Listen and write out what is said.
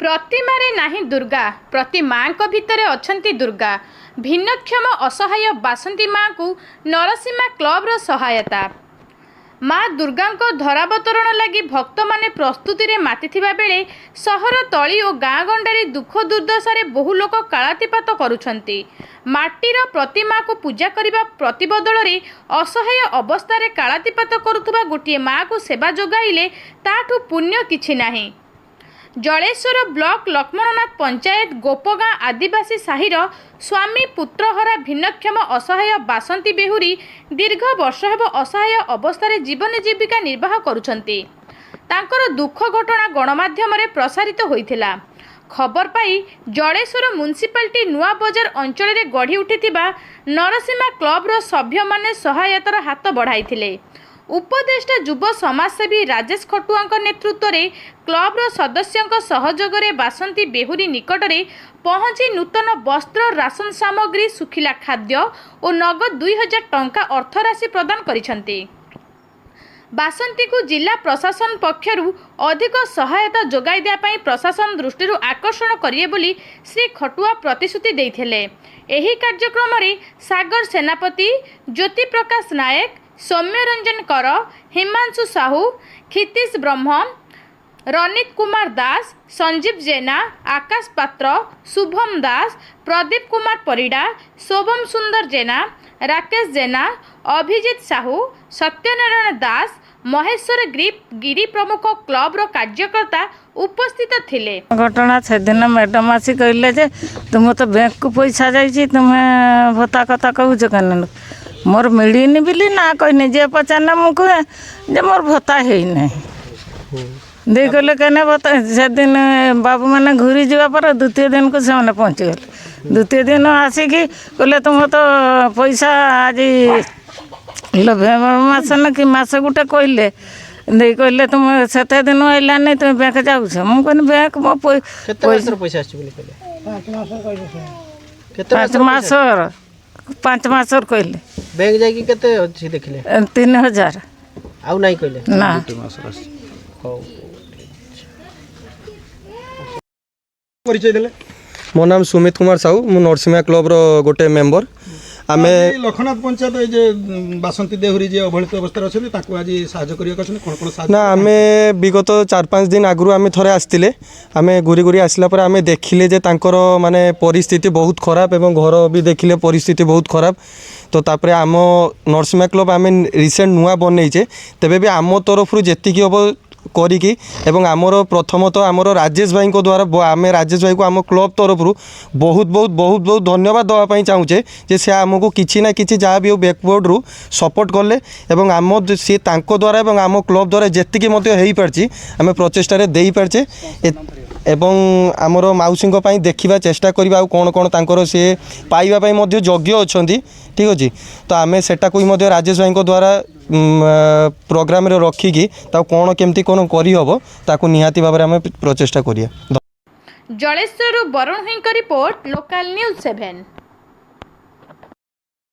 प्रतिमारे नाही दुर्गा प्रति माँ को भितरे अछंती दुर्गा भिन्नक्षम असहाय बासंती माँ को नरसीमा क्लब रो सहायता माँ दुर्गा को धरावतरण लगी भक्त माने प्रस्तुति रे मातिथिबा बेले सहर तली और गाँ गंडारी दुख दुर्दशा बहु लोक कालातीपात करुछंती। माटीर प्रतिमा को पूजा करिबा प्रतिबदल रे असहाय अवस्था रे कालातीपात करुथुबा गोटिए माँ को सेवा जोगाइले ताठू पुण्य किछि नाही। जलेश्वर ब्लॉक लक्ष्मणनाथ पंचायत गोपगाँ आदिवासी साहिर स्वामी पुत्रहरा भिन्नक्षम असहाय बासंती बेहुरी दीर्घ वर्ष हेब असहाय अवस्था जीवन जीविका निर्वाह करुछंती। तांकर दुख घटना गणमाध्यम रे प्रसारित होइथिला। खबर पाई जलेश्वर म्युनिसिपालिटी नुआ बजार अंचल रे गढ़ी उठिथिबा नरसीमा क्लब रो सभ्य माने सहायतार हाथ बढ़ाइथिले। उपदेष्टा युव समाजसेवी राजेश खटुआ नेतृत्व में क्लब सदस्यों सहयोग में बासंती बेहुरी निकट में पहुंची नूतन वस्त्र राशन सामग्री सुखिला खाद्य और नगद 2000 टंका अर्थराशि प्रदान करिसेंती। बासंती को जिला प्रशासन पक्षरु अधिक सहायता जोगाई दिया पाई प्रशासन दृष्टि आकर्षण करिए बोली श्री खटुआ प्रतिश्रुति देइथिले। एही कार्यक्रम में सागर सेनापति, ज्योति प्रकाश नायक, सौम्यरंजन कर, हिमांशु साहू, क्षितिश ब्रह्म, रनित कुमार दास, संजीव जेना, आकाश पात्र, शुभम दास, प्रदीप कुमार परिडा, शोभम सुंदर जेना, राकेश जेना, अभिजित साहू, सत्यनारायण दास, महेश्वर गिरी प्रमुख क्लब रो कार्यकर्ता उपस्थित थिले। घटना से दिन मैडम आसी कहले जे तुम तो बैंक को पैसा जाइए तुम्हें भत्ता कथा कहूच कन मोर मिलनी बिली ना कहनी जे पचाना मुझे कहे जे मोर भत्ता है नहीं दे कहले कहने भत्ता से दिन बाबू मैंने घूरी जावा पर द्वितीय दिन को से पहुँची गले। द्वितीय दिन आसिकी कहले तुम तो पैसा आज नवेम्बर मास न कि मास गोटे कहले दे कहले तुम से दिन आइला नहीं तुम बैंक जाऊ मुझे बैंक मो पाँच मासर कहले बैंक जाई केते अछि देखले 3000 आउ नाही कहले ना परिचय देले। मो नाम सुमित कुमार साहू मु नरसिंहा क्लब रो गोटे मेंबर। आमे लखनाथ पंचायत ए जे बासंती देहुरी जे अवहेलित अवस्था अछि ताको आज सहायता करिया कछन कोन कोन सहायता ना आमे विगत 4-5 दिन आगु आमे थरे आस्तिले आमे घुरी घुरी आसला पर आमे देखिले जे तांकर माने परिस्थिति बहुत खराब एवं घर भी देखिले परिस्थिति बहुत खराब। तो तापरे आम नरसिंहा क्लब आमे रिसेंट नुआ बनैचे तेबे भी आम तरफ जेतिकी हबो करिकी एवं आमर प्रथमतः आमर राजेश भाई को द्वारा आम राजेश भाई को आम क्लब तरफ बहुत बहुत बहुत बहुत धन्यवाद देवाई चाहूचे जे से आमको किसी ना कि जहाँ भी बैकवर्ड रु सपोर्ट कले एवं आम सी तांको द्वारा एवं आम क्लब द्वारा जेतिकी हो पारछि आम प्रचेष्टा दे पारछे एवं आमर माउसी देखा चेष्टा करवा कौन कौन तांकर सी पाइबा योग्य अच्छा ठीक अच्छे। तो आम सेटा को राजेश भाई द्वारा प्रोग्राम रे रखिकी कौन केमती कौन करहब ताकू निहाती भाव में प्रचेष्टा करिया। जलेश्वर वरुण हिंक रिपोर्ट लोकल न्यूज 7।